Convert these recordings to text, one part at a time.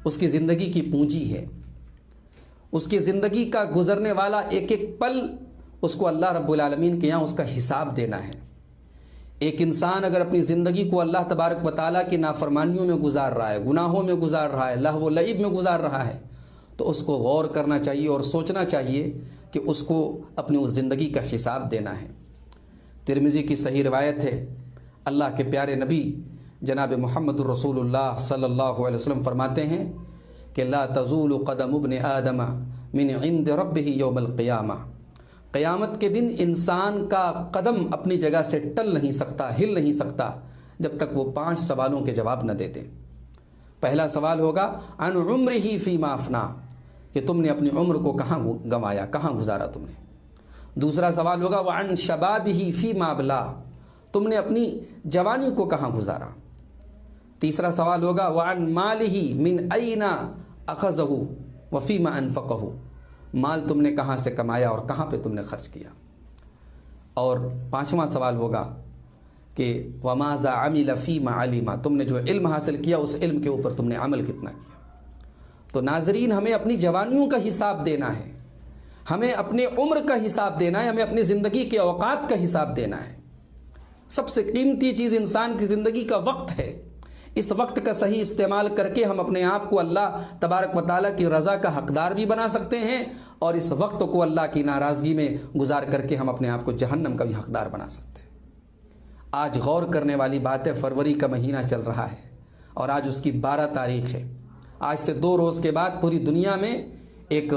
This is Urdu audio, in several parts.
اس کی زندگی کی پونجی ہے، اس کی زندگی کا گزرنے والا ایک ایک پل اس کو اللہ رب العالمین کے یہاں اس کا حساب دینا ہے۔ ایک انسان اگر اپنی زندگی کو اللہ تبارک و تعالیٰ کی نافرمانیوں میں گزار رہا ہے، گناہوں میں گزار رہا ہے، لہو و لعب میں گزار رہا ہے، تو اس کو غور کرنا چاہیے اور سوچنا چاہیے کہ اس کو اپنی اس زندگی کا حساب دینا ہے۔ ترمذی کی صحیح روایت ہے، اللہ کے پیارے نبی جناب محمد الرسول اللہ صلی اللہ علیہ وسلم فرماتے ہیں کہ لا تزول قدم ابن آدم من عند ربہ یوم القیامہ، قیامت کے دن انسان کا قدم اپنی جگہ سے ٹل نہیں سکتا، ہل نہیں سکتا، جب تک وہ 5 سوالوں کے جواب نہ دیتے۔ پہلا سوال ہوگا عن عمرہ فیما افنا، کہ تم نے اپنی عمر کو کہاں گنوایا، کہاں گزارا تم نے۔ دوسرا سوال ہوگا وعن شبابہ فیما ابلا، تم نے اپنی جوانی کو کہاں گزارا۔ تیسرا سوال ہوگا وعن مالہ من این اخذہ وفیما انفقہ، مال تم نے کہاں سے کمایا اور کہاں پہ تم نے خرچ کیا۔ اور 5واں سوال ہوگا کہ وماذا عمل فیما علم، تم نے جو علم حاصل کیا اس علم کے اوپر تم نے عمل کتنا کیا۔ تو ناظرین، ہمیں اپنی جوانیوں کا حساب دینا ہے، ہمیں اپنے عمر کا حساب دینا ہے، ہمیں اپنی زندگی کے اوقات کا حساب دینا ہے۔ سب سے قیمتی چیز انسان کی زندگی کا وقت ہے۔ اس وقت کا صحیح استعمال کر کے ہم اپنے آپ کو اللہ تبارک و تعالیٰ کی رضا کا حقدار بھی بنا سکتے ہیں، اور اس وقت کو اللہ کی ناراضگی میں گزار کر کے ہم اپنے آپ کو جہنم کا بھی حقدار بنا سکتے ہیں۔ آج غور کرنے والی بات ہے، فروری کا مہینہ چل رہا ہے اور آج اس کی 12 تاریخ ہے۔ آج سے 2 روز کے بعد پوری دنیا میں ایک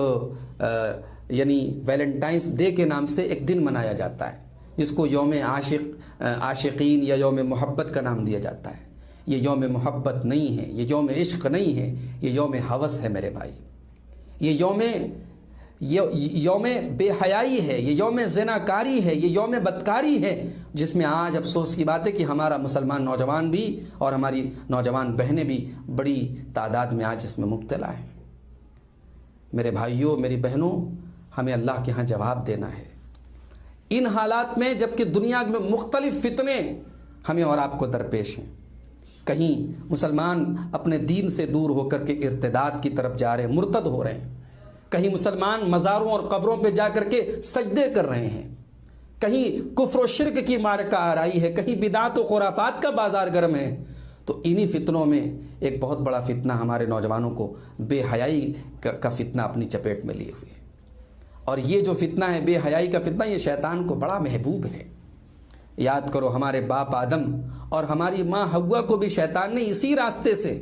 یعنی ویلنٹائنس ڈے کے نام سے ایک دن منایا جاتا ہے، جس کو یوم عاشقین یا یوم محبت کا نام دیا جاتا ہے۔ یہ یوم محبت نہیں ہے، یہ یوم عشق نہیں ہے، یہ یوم ہوس ہے میرے بھائی۔ یہ یوم بے حیائی ہے، یہ یوم زناکاری ہے، یہ یوم بدکاری ہے، جس میں آج افسوس کی بات ہے کہ ہمارا مسلمان نوجوان بھی اور ہماری نوجوان بہنیں بھی بڑی تعداد میں آج اس میں مبتلا ہیں۔ میرے بھائیوں، میری بہنوں، ہمیں اللہ کے ہاں جواب دینا ہے ان حالات میں، جبکہ دنیا میں مختلف فتنے ہمیں اور آپ کو درپیش ہیں۔ کہیں مسلمان اپنے دین سے دور ہو کر کے ارتداد کی طرف جا رہے ہیں، مرتد ہو رہے ہیں، کہیں مسلمان مزاروں اور قبروں پہ جا کر کے سجدے کر رہے ہیں، کہیں کفر و شرک کی معرکہ آرائی ہے، کہیں بدعت و خرافات کا بازار گرم ہے۔ تو انہی فتنوں میں ایک بہت بڑا فتنہ ہمارے نوجوانوں کو بے حیائی کا فتنہ اپنی چپیٹ میں لیے ہوئے ہے، اور یہ جو فتنہ ہے بے حیائی کا فتنہ، یہ شیطان کو بڑا محبوب ہے۔ یاد کرو، ہمارے باپ آدم اور ہماری ماں حوا کو بھی شیطان نے اسی راستے سے،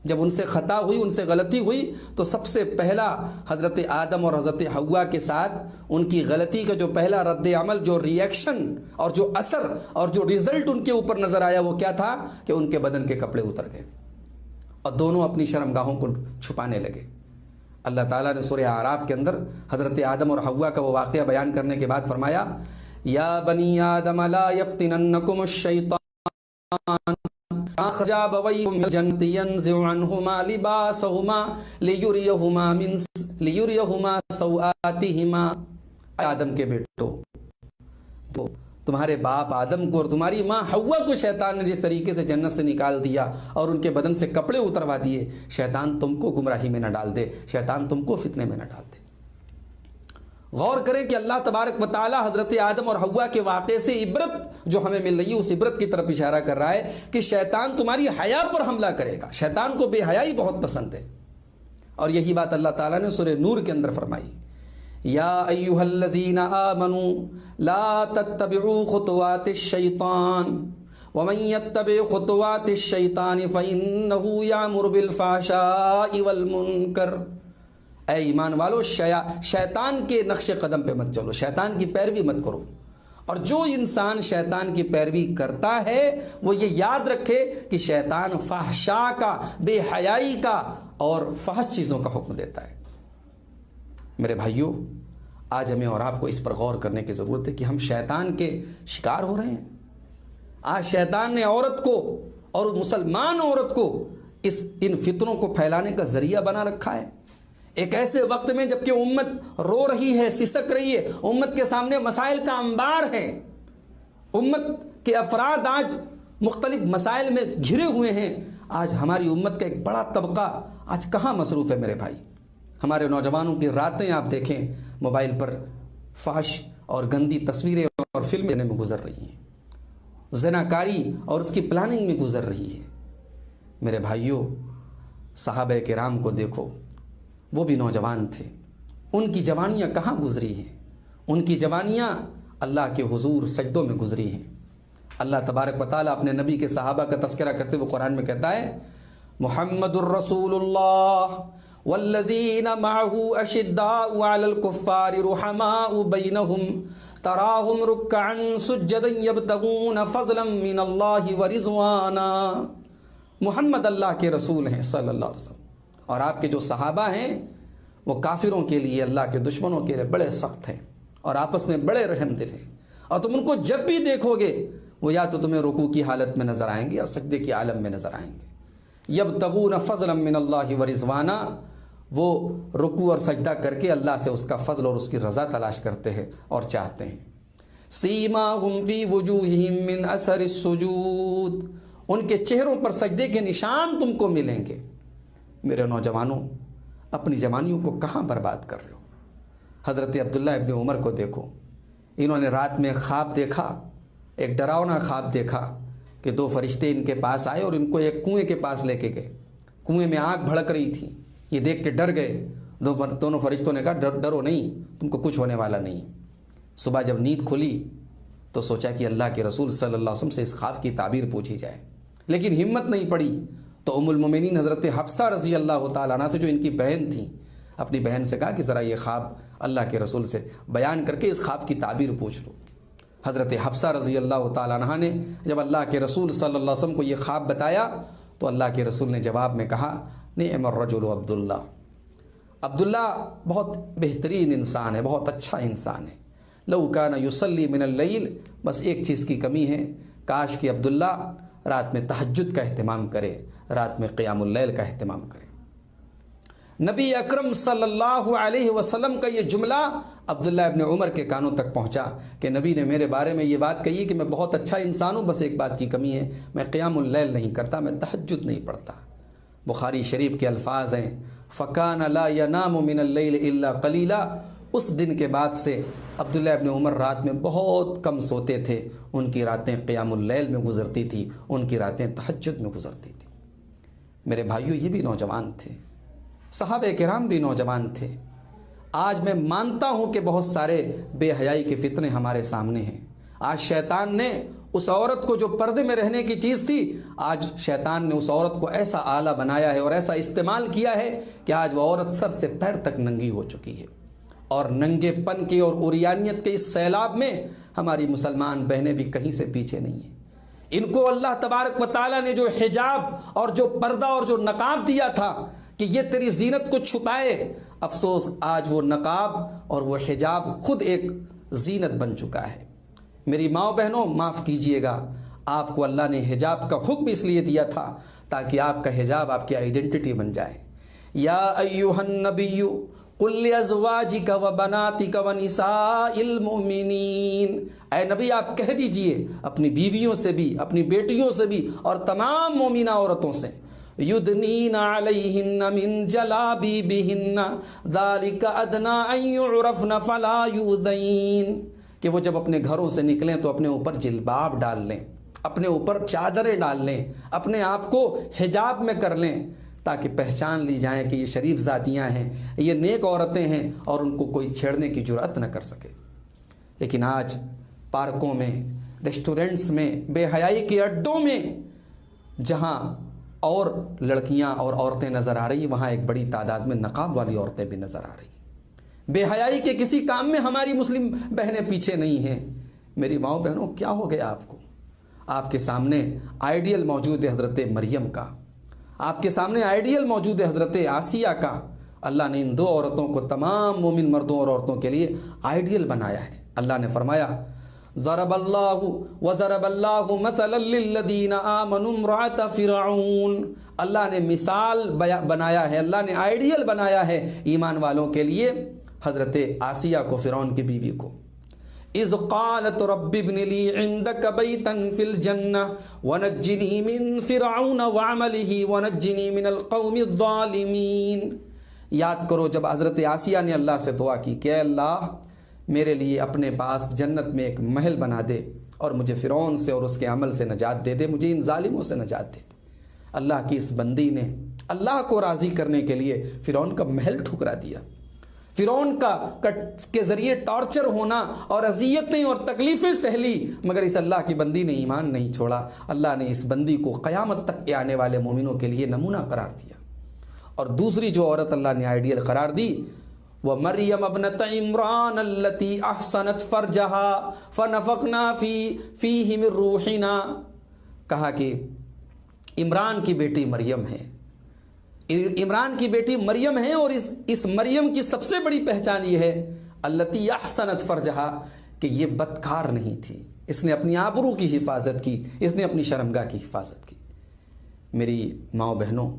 جب ان سے خطا ہوئی، ان سے غلطی ہوئی، تو سب سے پہلا حضرت آدم اور حضرت حوا کے ساتھ ان کی غلطی کا جو پہلا رد عمل، جو ری ایکشن اور جو اثر اور جو رزلٹ ان کے اوپر نظر آیا، وہ کیا تھا کہ ان کے بدن کے کپڑے اتر گئے اور دونوں اپنی شرمگاہوں کو چھپانے لگے۔ اللہ تعالیٰ نے سورہ اعراف کے اندر حضرت آدم اور حوا کا وہ واقعہ بیان کرنے کے بعد فرمایا یا بنی آدم لا یفتننکم الشیطان اخرج ابویکم من الجنة ينزع عنهما لباسهما لیریہما سوآتہما۔ آدم کے بیٹو، تو تمہارے باپ آدم کو اور تمہاری ماں حوا کو شیطان نے جس طریقے سے جنت سے نکال دیا اور ان کے بدن سے کپڑے اتروا دیے، شیطان تم کو گمراہی میں نہ ڈال دے، شیطان تم کو فتنے میں نہ ڈال دے۔ غور کریں کہ اللہ تبارک و تعالی حضرت آدم اور حوا کے واقعے سے عبرت جو ہمیں مل رہی ہے، اس عبرت کی طرف اشارہ کر رہا ہے کہ شیطان تمہاری حیا پر حملہ کرے گا۔ شیطان کو بے حیائی بہت پسند ہے، اور یہی بات اللہ تعالیٰ نے سورہ نور کے اندر فرمائی، یا ایھا الذین آمنوا لا تتبعوا خطوات الشیطان ومن یتبع خطوات الشیطان فإنہ یأمر بالفحشاء والمنکر۔ اے ایمان والو، شیطان کے نقش قدم پہ مت چلو، شیطان کی پیروی مت کرو، اور جو انسان شیطان کی پیروی کرتا ہے وہ یہ یاد رکھے کہ شیطان فحشاء کا، بے حیائی کا اور فحش چیزوں کا حکم دیتا ہے۔ میرے بھائیوں، آج ہمیں اور آپ کو اس پر غور کرنے کی ضرورت ہے کہ ہم شیطان کے شکار ہو رہے ہیں۔ آج شیطان نے عورت کو اور مسلمان عورت کو ان فتنوں کو پھیلانے کا ذریعہ بنا رکھا ہے۔ ایک ایسے وقت میں جبکہ امت رو رہی ہے، سسک رہی ہے، امت کے سامنے مسائل کا انبار ہے، امت کے افراد آج مختلف مسائل میں گھرے ہوئے ہیں، آج ہماری امت کا ایک بڑا طبقہ آج کہاں مصروف ہے میرے بھائی؟ ہمارے نوجوانوں کی راتیں آپ دیکھیں موبائل پر فحش اور گندی تصویریں اور فلمیں میں گزر رہی ہیں، زناکاری اور اس کی پلاننگ میں گزر رہی ہے۔ میرے بھائیوں، صحابہ کرام کو دیکھو، وہ بھی نوجوان تھے، ان کی جوانیاں کہاں گزری ہیں؟ ان کی جوانیاں اللہ کے حضور سجدوں میں گزری ہیں۔ اللہ تبارک و تعالیٰ اپنے نبی کے صحابہ کا تذکرہ کرتے ہوئے قرآن میں کہتا ہے محمد الرسول اللہ والذین معہ اشداء علی الکفار رحماء بینہم تراہم رکعا سجدا یبتغون فضلا من اللہ ورضوانا۔ محمد اللہ کے رسول ہیں صلی اللہ علیہ وسلم، اور آپ کے جو صحابہ ہیں وہ کافروں کے لیے، اللہ کے دشمنوں کے لیے بڑے سخت ہیں اور آپس میں بڑے رحم دل ہیں، اور تم ان کو جب بھی دیکھو گے وہ یا تو تمہیں رکوع کی حالت میں نظر آئیں گے یا سجدے کی عالم میں نظر آئیں گے۔ یبتغون فضلا من اللہ ورضوانا، وہ رکوع اور سجدہ کر کے اللہ سے اس کا فضل اور اس کی رضا تلاش کرتے ہیں اور چاہتے ہیں۔ سیماہم فی وجوہہم من اثر السجود، ان کے چہروں پر سجدے کے نشان تم کو ملیں گے۔ میرے نوجوانوں، اپنی جوانیوں کو کہاں برباد کر رہے ہو؟ حضرت عبداللہ ابن عمر کو دیکھو، انہوں نے رات میں خواب دیکھا، ایک ڈراؤنا خواب دیکھا کہ دو فرشتے ان کے پاس آئے اور ان کو ایک کنویں کے پاس لے کے گئے۔ کنویں میں آگ بھڑک رہی تھی، یہ دیکھ کے ڈر گئے۔ دونوں فرشتوں نے کہا ڈرو نہیں، تم کو کچھ ہونے والا نہیں۔ صبح جب نیند کھلی تو سوچا کہ اللہ کے رسول صلی اللہ علیہ وسلم سے اس خواب کی تعبیر پوچھی جائے، لیکن ہمت نہیں پڑی۔ تو ام المومنین حضرت حفصہ رضی اللہ تعالیٰ عنہ سے، جو ان کی بہن تھیں، اپنی بہن سے کہا کہ ذرا یہ خواب اللہ کے رسول سے بیان کر کے اس خواب کی تعبیر پوچھ لو۔ حضرت حفصہ رضی اللہ تعالیٰ عنہ نے جب اللہ کے رسول صلی اللہ علیہ وسلم کو یہ خواب بتایا تو اللہ کے رسول نے جواب میں کہا نعم الرجل عبداللہ، عبداللہ بہت بہترین انسان ہے، بہت اچھا انسان ہے۔ لو کان یصلی من اللیل، بس ایک چیز کی کمی ہے، کاش کہ عبداللہ رات میں تہجد کا اہتمام کرے، رات میں قیام اللیل کا اہتمام کرے۔ نبی اکرم صلی اللہ علیہ وسلم کا یہ جملہ عبداللہ ابن عمر کے کانوں تک پہنچا کہ نبی نے میرے بارے میں یہ بات کہی کہ میں بہت اچھا انسان ہوں، بس ایک بات کی کمی ہے، میں قیام اللیل نہیں کرتا، میں تہجد نہیں پڑھتا۔ بخاری شریف کے الفاظ ہیں فَكَانَ لَا يَنَامُ مِنَ اللَّيْلِ إِلَّا قَلِيلًا، اس دن کے بعد سے عبداللہ ابن عمر رات میں بہت کم سوتے تھے، ان کی راتیں قیام اللیل میں گزرتی تھی، ان کی راتیں تہجد میں گزرتی تھی۔ میرے بھائیوں، یہ بھی نوجوان تھے، صحابہ کرام بھی نوجوان تھے۔ آج میں مانتا ہوں کہ بہت سارے بے حیائی کے فتنے ہمارے سامنے ہیں۔ آج شیطان نے اس عورت کو جو پردے میں رہنے کی چیز تھی، آج شیطان نے اس عورت کو ایسا آلہ بنایا ہے اور ایسا استعمال کیا ہے کہ آج وہ عورت سر سے پیر تک ننگی ہو چکی ہے، اور ننگے پن کی اور عریانیت کے اس سیلاب میں ہماری مسلمان بہنیں بھی کہیں سے پیچھے نہیں ہیں۔ ان کو اللہ تبارک و تعالیٰ نے جو حجاب اور جو پردہ اور جو نقاب دیا تھا کہ یہ تیری زینت کو چھپائے، افسوس آج وہ نقاب اور وہ حجاب خود ایک زینت بن چکا ہے۔ میری ماں بہنوں، معاف کیجئے گا، آپ کو اللہ نے حجاب کا حکم اس لیے دیا تھا تاکہ آپ کا حجاب آپ کی آئیڈینٹی بن جائے۔ یا ایھا النبی قل لازواجک وبناتک ونساء المؤمنین، اے نبی آپ کہہ دیجئے اپنی بیویوں سے بھی، اپنی بیٹیوں سے بھی، اور تمام مومنہ عورتوں سے یدنین علیہن من جلابیبہن ذالک ادنی ان یعرفن فلا یؤذین، کہ وہ جب اپنے گھروں سے نکلیں تو اپنے اوپر جلباب ڈال لیں، اپنے اوپر چادریں ڈال لیں، اپنے آپ کو حجاب میں کر لیں، تاکہ پہچان لی جائیں کہ یہ شریف ذاتیاں ہیں، یہ نیک عورتیں ہیں، اور ان کو کوئی چھیڑنے کی جرأت نہ کر سکے۔ لیکن آج پارکوں میں، ریسٹورنٹس میں، بے حیائی کے اڈوں میں جہاں اور لڑکیاں اور عورتیں نظر آ رہی، وہاں ایک بڑی تعداد میں نقاب والی عورتیں بھی نظر آ رہی۔ بے حیائی کے کسی کام میں ہماری مسلم بہنیں پیچھے نہیں ہیں۔ میری ماؤں بہنوں، کیا ہو گیا آپ کو؟ آپ کے سامنے آئیڈیل موجود ہے حضرت مریم کا، آپ کے سامنے آئیڈیل موجود ہے حضرت آسیہ کا۔ اللہ نے ان دو عورتوں کو تمام مومن مردوں اور عورتوں کے لیے آئیڈیل بنایا ہے۔ اللہ نے فرمایا ضرب اللہ مثلا للذین آمنوا امرأۃ فرعون، اللہ نے مثال بنایا ہے، اللہ نے آئیڈیل بنایا ہے ایمان والوں کے لیے حضرت آسیہ کو، فرعون کی بیوی کو۔ اذ قالت رب ابن لی عندک بیتا فی الجنہ ونجنی من فرعون وعملہ ونجنی من القوم الظالمین۔ یاد کرو جب حضرت آسیہ نے اللہ سے دعا کی کہ اے اللہ میرے لیے اپنے پاس جنت میں ایک محل بنا دے اور مجھے فرعون سے اور اس کے عمل سے نجات دے دے، مجھے ان ظالموں سے نجات دے دے۔ اللہ کی اس بندی نے اللہ کو راضی کرنے کے لیے فرعون کا محل ٹھکرا دیا۔ فرعون کے ذریعے ٹارچر ہونا اور اذیتیں اور تکلیفیں سہلی، مگر اس اللہ کی بندی نے ایمان نہیں چھوڑا۔ اللہ نے اس بندی کو قیامت تک کے آنے والے مومنوں کے لیے نمونہ قرار دیا۔ اور دوسری جو عورت اللہ نے آئیڈیل قرار دی وہ مریم ابنت عمران التی احسنت فرجہا فنفخنا فیہ من روحنا، کہا کہ عمران کی بیٹی مریم ہے، عمران کی بیٹی مریم ہے، اور اس مریم کی سب سے بڑی پہچان یہ ہے التی احسنت فرجہا کہ یہ بدکار نہیں تھی، اس نے اپنی آبرو کی حفاظت کی، اس نے اپنی شرمگاہ کی حفاظت کی۔ میری ماؤں بہنوں،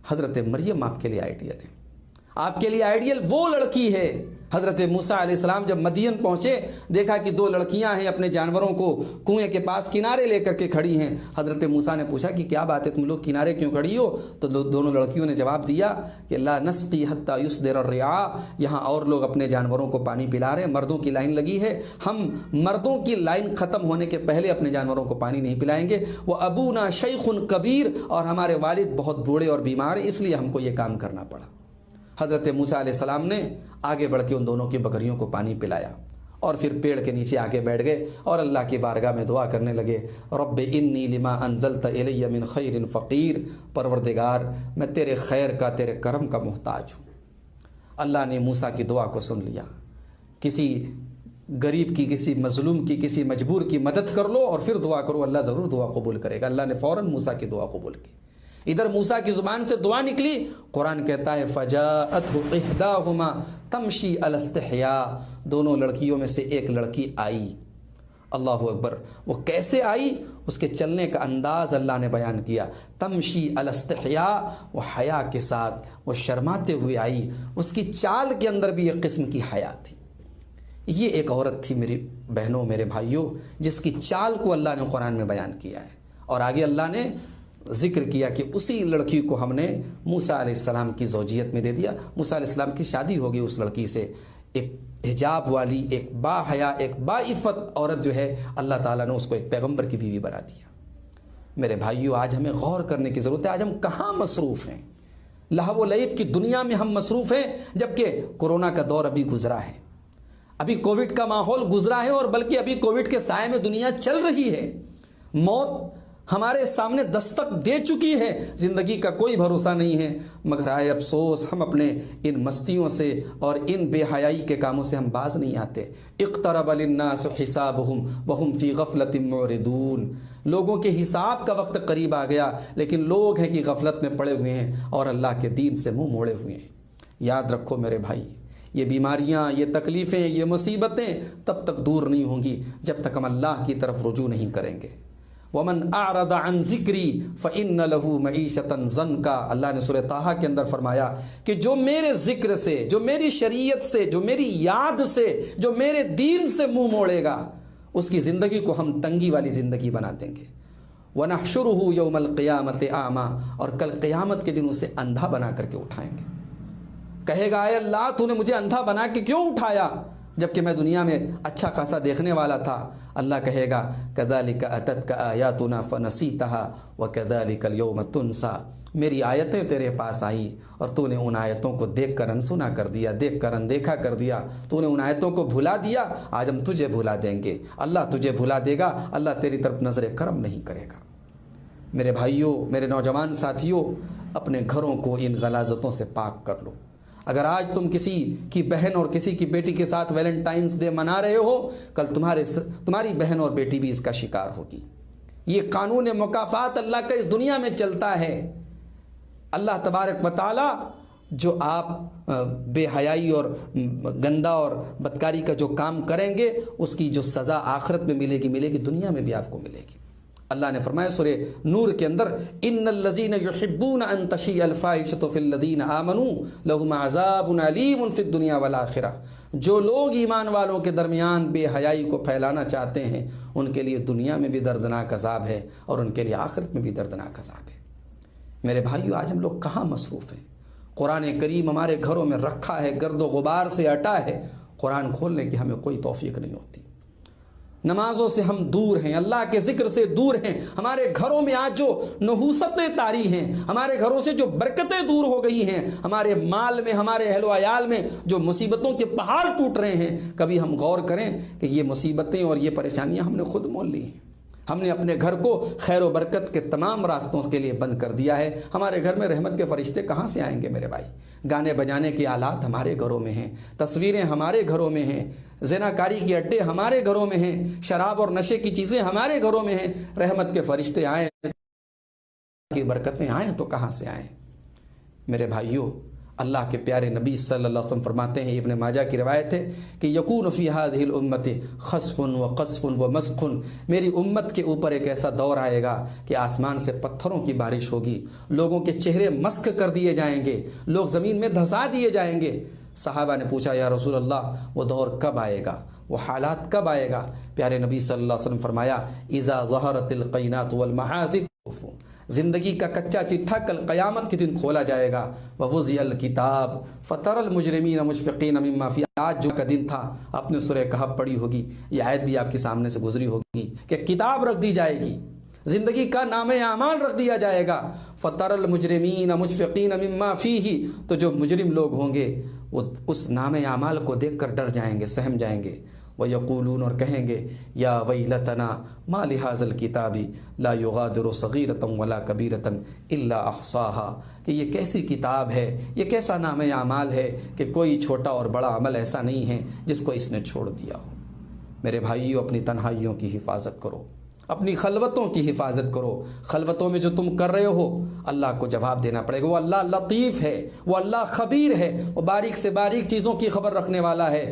حضرت مریم آپ کے لیے آئیڈیل ہے۔ آپ کے لیے آئیڈیل وہ لڑکی ہے۔ حضرت موسیٰ علیہ السلام جب مدین پہنچے دیکھا کہ دو لڑکیاں ہیں اپنے جانوروں کو کنویں کے پاس کنارے لے کر کے کھڑی ہیں۔ حضرت موسیٰ نے پوچھا کہ کیا بات ہے تم لوگ کنارے کیوں کھڑی ہو؟ تو دونوں لڑکیوں نے جواب دیا کہ لا نسقی حتی یصدر الرعاء، یہاں اور لوگ اپنے جانوروں کو پانی پلا رہے ہیں، مردوں کی لائن لگی ہے، ہم مردوں کی لائن ختم ہونے کے پہلے اپنے جانوروں کو پانی نہیں پلائیں گے۔ وہ ابونا شیخ کبیر، اور ہمارے والد بہت بوڑھے اور بیمار ہیں، اس لیے ہم کو یہ کام کرنا پڑا۔ حضرت موسیٰ علیہ السلام نے آگے بڑھ کے ان دونوں کی بکریوں کو پانی پلایا اور پھر پیڑ کے نیچے آگے بیٹھ گئے اور اللہ کی بارگاہ میں دعا کرنے لگے، رب انی لما انزلت الی من خیر فقیر، پروردگار میں تیرے خیر کا، تیرے کرم کا محتاج ہوں۔ اللہ نے موسیٰ کی دعا کو سن لیا۔ کسی غریب کی، کسی مظلوم کی، کسی مجبور کی مدد کر لو اور پھر دعا کرو، اللہ ضرور دعا قبول کرے گا۔ اللہ نے فوراً موسیٰ کی دعا قبول کی۔ ادھر موسیٰ کی زبان سے دعا نکلی، قرآن کہتا ہے فَجَاءَتْهُ إِحْدَاهُمَا تَمْشِي عَلَى اسْتِحْيَاءٍ، دونوں لڑکیوں میں سے ایک لڑکی آئی۔ اللہ اکبر، وہ کیسے آئی؟ اس کے چلنے کا انداز اللہ نے بیان کیا، تمشی علی استحیاء، وہ حیا کے ساتھ، وہ شرماتے ہوئے آئی، اس کی چال کے اندر بھی ایک قسم کی حیا تھی۔ یہ ایک عورت تھی میری بہنوں، میرے بھائیوں، جس کی چال کو اللہ نے قرآن میں بیان کیا ہے۔ اور آگے اللہ نے ذکر کیا کہ اسی لڑکی کو ہم نے موسیٰ علیہ السلام کی زوجیت میں دے دیا۔ موسیٰ علیہ السلام کی شادی ہو گئی اس لڑکی سے، ایک حجاب والی، ایک با حیا، ایک با عفت عورت جو ہے، اللہ تعالیٰ نے اس کو ایک پیغمبر کی بیوی بنا دیا۔ میرے بھائیوں، آج ہمیں غور کرنے کی ضرورت ہے، آج ہم کہاں مصروف ہیں؟ لہو و لعب کی دنیا میں ہم مصروف ہیں، جبکہ کورونا کا دور ابھی گزرا ہے، ابھی کووڈ کا ماحول گزرا ہے، اور بلکہ ابھی کووڈ کے سائے میں دنیا چل رہی ہے۔ موت ہمارے سامنے دستک دے چکی ہے، زندگی کا کوئی بھروسہ نہیں ہے، مگر آئے افسوس ہم اپنے ان مستیوں سے اور ان بے حیائی کے کاموں سے ہم باز نہیں آتے۔ اقترب للناس حسابهم وهم فی غفلۃ معرضون، لوگوں کے حساب کا وقت قریب آ گیا، لیکن لوگ ہیں کہ غفلت میں پڑے ہوئے ہیں اور اللہ کے دین سے منہ موڑے ہوئے ہیں۔ یاد رکھو میرے بھائی، یہ بیماریاں، یہ تکلیفیں، یہ مصیبتیں تب تک دور نہیں ہوں گی جب تک ہم اللہ کی طرف رجوع نہیں کریں گے۔ وَمَنْ أَعْرَضَ عَنْ ذِكْرِي فَإِنَّ لَهُ مَعِيشَةً ضَنْكَا، اللہ نے سورہ طٰہٰ کے اندر فرمایا کہ جو میرے ذکر سے، جو میری شریعت سے، جو میری یاد سے، جو میرے دین سے منہ موڑے گا، اس کی زندگی کو ہم تنگی والی زندگی بنا دیں گے۔ وَنَحْشُرُهُ يَوْمَ الْقِيَامَةِ أَعْمَىٰ، اور کل قیامت کے دن اسے اندھا بنا کر کے اٹھائیں گے۔ کہے گا اے اللہ تو نے مجھے اندھا بنا کے کیوں اٹھایا جبکہ میں دنیا میں اچھا خاصا دیکھنے والا تھا؟ اللہ کہے گا کذالک اتتک آیاتنا فنسیتها وکذالک اليوم تنسى، میری آیتیں تیرے پاس آئیں اور تو نے ان آیتوں کو دیکھ کر انسنا کر دیا، دیکھ کر اندیکھا کر دیا، تو نے ان آیتوں کو بھلا دیا، آج ہم تجھے بھلا دیں گے۔ اللہ تجھے بھلا دے گا، اللہ تیری طرف نظر کرم نہیں کرے گا۔ میرے بھائیوں، میرے نوجوان ساتھیوں، اپنے گھروں کو ان غلاظتوں سے پاک کر لو۔ اگر آج تم کسی کی بہن اور کسی کی بیٹی کے ساتھ ویلنٹائنس ڈے منا رہے ہو، کل تمہاری بہن اور بیٹی بھی اس کا شکار ہوگی۔ یہ قانون مکافات اللہ کا اس دنیا میں چلتا ہے۔ اللہ تبارک و تعالی جو آپ بے حیائی اور گندا اور بدکاری کا جو کام کریں گے، اس کی جو سزا آخرت میں ملے گی دنیا میں بھی آپ کو ملے گی۔ اللہ نے فرمایا سورہ نور کے اندر ان الذین یحبون ان تشیع الفاحشۃ فی الذین آمنوا لہم عذاب علیم فی الدنیا والآخرہ، جو لوگ ایمان والوں کے درمیان بے حیائی کو پھیلانا چاہتے ہیں ان کے لیے دنیا میں بھی دردناک عذاب ہے اور ان کے لیے آخرت میں بھی دردناک عذاب ہے۔ میرے بھائیو، آج ہم لوگ کہاں مصروف ہیں؟ قرآن کریم ہمارے گھروں میں رکھا ہے، گرد و غبار سے ہٹا ہے، قرآن کھولنے کی ہمیں کوئی توفیق نہیں ہوتی۔ نمازوں سے ہم دور ہیں، اللہ کے ذکر سے دور ہیں، ہمارے گھروں میں آج جو نحوستیں طاری ہیں، ہمارے گھروں سے جو برکتیں دور ہو گئی ہیں، ہمارے مال میں، ہمارے اہل و عیال میں جو مصیبتوں کے پہاڑ ٹوٹ رہے ہیں، کبھی ہم غور کریں کہ یہ مصیبتیں اور یہ پریشانیاں ہم نے خود مول لی ہیں۔ ہم نے اپنے گھر کو خیر و برکت کے تمام راستوں کے لیے بند کر دیا ہے۔ ہمارے گھر میں رحمت کے فرشتے کہاں سے آئیں گے میرے بھائی؟ گانے بجانے کے آلات ہمارے گھروں میں ہیں، تصویریں ہمارے گھروں میں ہیں، زناکاری کے اڈے ہمارے گھروں میں ہیں، شراب اور نشے کی چیزیں ہمارے گھروں میں ہیں۔ رحمت کے فرشتے آئیں کی برکتیں آئیں تو کہاں سے آئیں؟ میرے بھائیوں، اللہ کے پیارے نبی صلی اللہ علیہ وسلم فرماتے ہیں، ابن ماجہ کی روایت ہے کہ یکون فی ہذہ الامت خسف و قذف و مسخ، میری امت کے اوپر ایک ایسا دور آئے گا کہ آسمان سے پتھروں کی بارش ہوگی، لوگوں کے چہرے مسخ کر دیے جائیں گے، لوگ زمین میں دھسا دیے جائیں گے۔ صحابہ نے پوچھا یا رسول اللہ وہ دور کب آئے گا، وہ حالات کب آئے گا؟ پیارے نبی صلی اللہ علیہ وسلم فرمایا اذا ظہرت القینات والمعازف، زندگی کا کچا چٹھا کل قیامت کے دن کھولا جائے گا۔ ووضع الکتاب فتر المجرمین مشفقین مما فیہ، آج جو کا دن تھا، آپ نے سورہ کہف پڑھی ہوگی، یہ آیت بھی آپ کے سامنے سے گزری ہوگی کہ کتاب رکھ دی جائے گی، زندگی کا نام اعمال رکھ دیا جائے گا۔ فَتَرَ الْمُجْرِمِينَ مُشْفِقِينَ مِمَّا فِيهِ، تو جو مجرم لوگ ہوں گے وہ اس نام اعمال کو دیکھ کر ڈر جائیں گے، سہم جائیں گے۔ وَيَقُولُونَ، اور کہیں گے یا وَيْلَتَنَا مَا لِهَذَا الْكِتَابِ لَا يُغَادِرُ صَغِيرَةً وَلَا كَبِيرَةً إِلَّا أَحْصَاهَا، کہ یہ کیسی کتاب ہے، یہ کیسا نام اعمال ہے کہ کوئی چھوٹا اور بڑا عمل ایسا نہیں ہے جس کو اس نے چھوڑ دیا ہو۔ میرے بھائیوں، اپنی تنہائیوں کی حفاظت کرو، اپنی خلوتوں کی حفاظت کرو۔ خلوتوں میں جو تم کر رہے ہو اللہ کو جواب دینا پڑے گا۔ وہ اللہ لطیف ہے، وہ اللہ خبیر ہے، وہ باریک سے باریک چیزوں کی خبر رکھنے والا ہے۔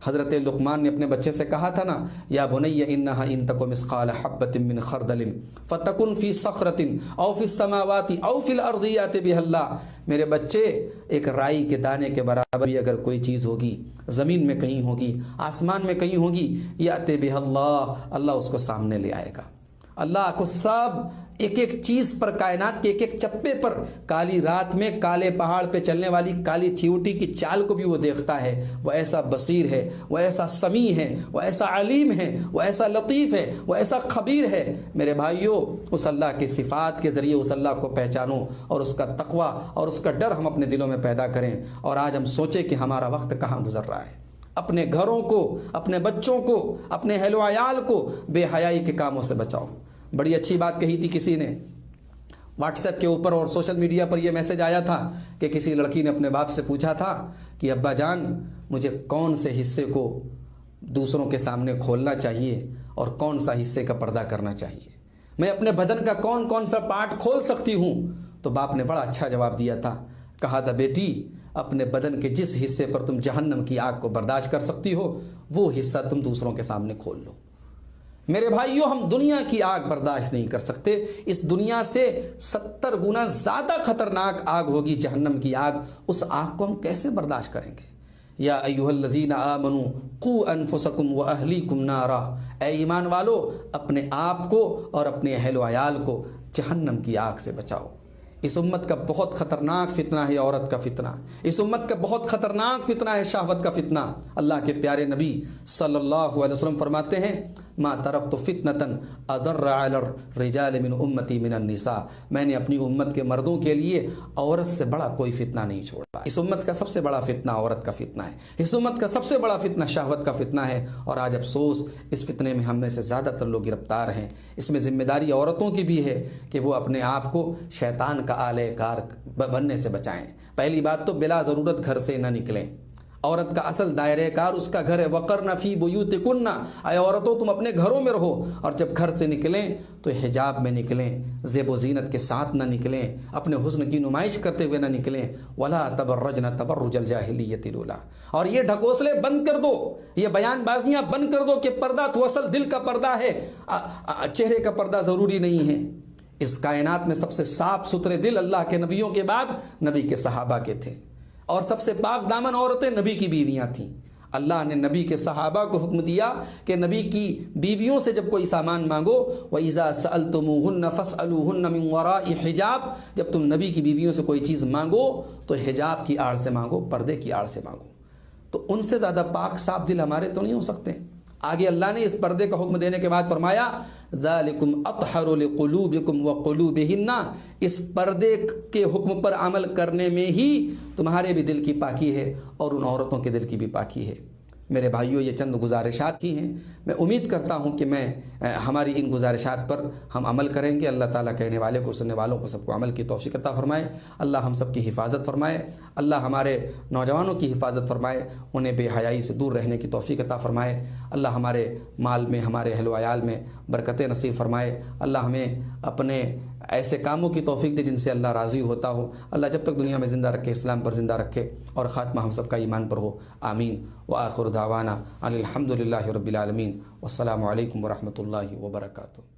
حضرت لقمان نے اپنے بچے سے کہا تھا نا، یا بنی انہا ان تک مثقال حبۃ من خردل فتکن فی صخرۃ او فی السماوات او فی الارض یأتی بها اللہ، میرے بچے ایک رائی کے دانے کے برابر بھی اگر کوئی چیز ہوگی، زمین میں کہیں ہوگی، آسمان میں کہیں ہوگی، یأتی بها اللہ، اللہ اس کو سامنے لے آئے گا۔ اللہ کو سب ایک ایک چیز پر، کائنات کے ایک ایک چپے پر، کالی رات میں کالے پہاڑ پہ چلنے والی کالی چیوٹی کی چال کو بھی وہ دیکھتا ہے۔ وہ ایسا بصیر ہے، وہ ایسا سمیع ہے، وہ ایسا علیم ہے، وہ ایسا لطیف ہے، وہ ایسا خبیر ہے۔ میرے بھائیوں، اس اللہ کی صفات کے ذریعے اس اللہ کو پہچانو اور اس کا تقوی اور اس کا ڈر ہم اپنے دلوں میں پیدا کریں۔ اور آج ہم سوچیں کہ ہمارا وقت کہاں گزر رہا ہے۔ اپنے گھروں کو، اپنے بچوں کو، اپنے اہل و عیال کو بے حیائی کے کاموں سے بچاؤ۔ بڑی اچھی بات کہی تھی کسی نے، واٹس ایپ کے اوپر اور سوشل میڈیا پر یہ میسج آیا تھا کہ کسی لڑکی نے اپنے باپ سے پوچھا تھا کہ ابا جان مجھے کون سے حصے کو دوسروں کے سامنے کھولنا چاہیے اور کون سا حصے کا پردہ کرنا چاہیے، میں اپنے بدن کا کون کون سا پارٹ کھول سکتی ہوں؟ تو باپ نے بڑا اچھا جواب دیا تھا، کہا تھا بیٹی اپنے بدن کے جس حصے پر تم جہنم کی آگ کو برداشت کر سکتی ہو وہ حصہ تم دوسروں کے سامنے کھول لو۔ میرے بھائیوں، ہم دنیا کی آگ برداشت نہیں کر سکتے، اس دنیا سے 70 گنا زیادہ خطرناک آگ ہوگی جہنم کی آگ، اس آگ کو ہم کیسے برداشت کریں گے؟ یا ایھا الذین آمنوا قوا انفسکم واہلیکم نارا، اے ایمان والو اپنے آپ کو اور اپنے اہل و عیال کو جہنم کی آگ سے بچاؤ۔ اس امت کا بہت خطرناک فتنہ ہے عورت کا فتنہ، اس امت کا بہت خطرناک فتنہ ہے شہوت کا فتنہ۔ اللہ کے پیارے نبی صلی اللہ علیہ وسلم فرماتے ہیں ما ترکت فتنة اضر علی الرجال من امتی من النساء، میں نے اپنی امت کے مردوں کے لیے عورت سے بڑا کوئی فتنہ نہیں چھوڑا۔ اس امت کا سب سے بڑا فتنہ عورت کا فتنہ ہے، اس امت کا سب سے بڑا فتنہ شہوت کا فتنہ ہے، اور آج افسوس اس فتنے میں ہم میں سے زیادہ تر لوگ گرفتار ہیں۔ اس میں ذمہ داری عورتوں کی بھی ہے کہ وہ اپنے آپ کو شیطان کا آلہ کار بننے سے بچائیں۔ پہلی بات تو بلا ضرورت گھر سے نہ نکلیں، عورت کا اصل دائرہ کار اس کا گھر ہے۔ وقرن فی بیوتکن، اے عورتوں تم اپنے گھروں میں رہو، اور جب گھر سے نکلیں تو حجاب میں نکلیں، زیب و زینت کے ساتھ نہ نکلیں، اپنے حسن کی نمائش کرتے ہوئے نہ نکلیں۔ ولا تبرجن تبرج الجاہلیۃ الاولیٰ، اور یہ ڈھکوسلے بند کر دو، یہ بیان بازیاں بند کر دو کہ پردہ تو اصل دل کا پردہ ہے، چہرے کا پردہ ضروری نہیں ہے۔ اس کائنات میں سب سے صاف ستھرے دل اللہ کے نبیوں کے بعد نبی کے صحابہ کے تھے، اور سب سے پاک دامن عورتیں نبی کی بیویاں تھیں۔ اللہ نے نبی کے صحابہ کو حکم دیا کہ نبی کی بیویوں سے جب کوئی سامان مانگو، وَإِذَا سَأَلْتُمُوهُنَّ فَاسْأَلُوهُنَّ مِنْ وَرَاءِ حِجَاب، جب تم نبی کی بیویوں سے کوئی چیز مانگو تو حجاب کی آڑ سے مانگو، پردے کی آڑ سے مانگو۔ تو ان سے زیادہ پاک صاف دل ہمارے تو نہیں ہو سکتے۔ آگے اللہ نے اس پردے کا حکم دینے کے بعد فرمایا ذَلِكُمْ أَطْهَرُ لِقُلُوبِكُمْ وَقُلُوبِهِنَّ، اس پردے کے حکم پر عمل کرنے میں ہی تمہارے بھی دل کی پاکی ہے اور ان عورتوں کے دل کی بھی پاکی ہے۔ میرے بھائیوں، یہ چند گزارشات کی ہیں، میں امید کرتا ہوں کہ ہماری ان گزارشات پر ہم عمل کریں گے۔ اللہ تعالیٰ کہنے والے کو، سننے والوں کو سب کو عمل کی توفیق عطا فرمائے۔ اللہ ہم سب کی حفاظت فرمائے، اللہ ہمارے نوجوانوں کی حفاظت فرمائے، انہیں بے حیائی سے دور رہنے کی توفیق عطا فرمائے۔ اللہ ہمارے مال میں، ہمارے اہل و عیال میں برکتیں نصیب فرمائے۔ اللہ ہمیں اپنے ایسے کاموں کی توفیق دے جن سے اللہ راضی ہوتا ہو۔ اللہ جب تک دنیا میں زندہ رکھے، اسلام پر زندہ رکھے، اور خاتمہ ہم سب کا ایمان پر ہو، آمین۔ وآخر دعوانا ان الحمد للہ رب العالمین، والسلام علیکم ورحمۃ اللہ وبرکاتہ۔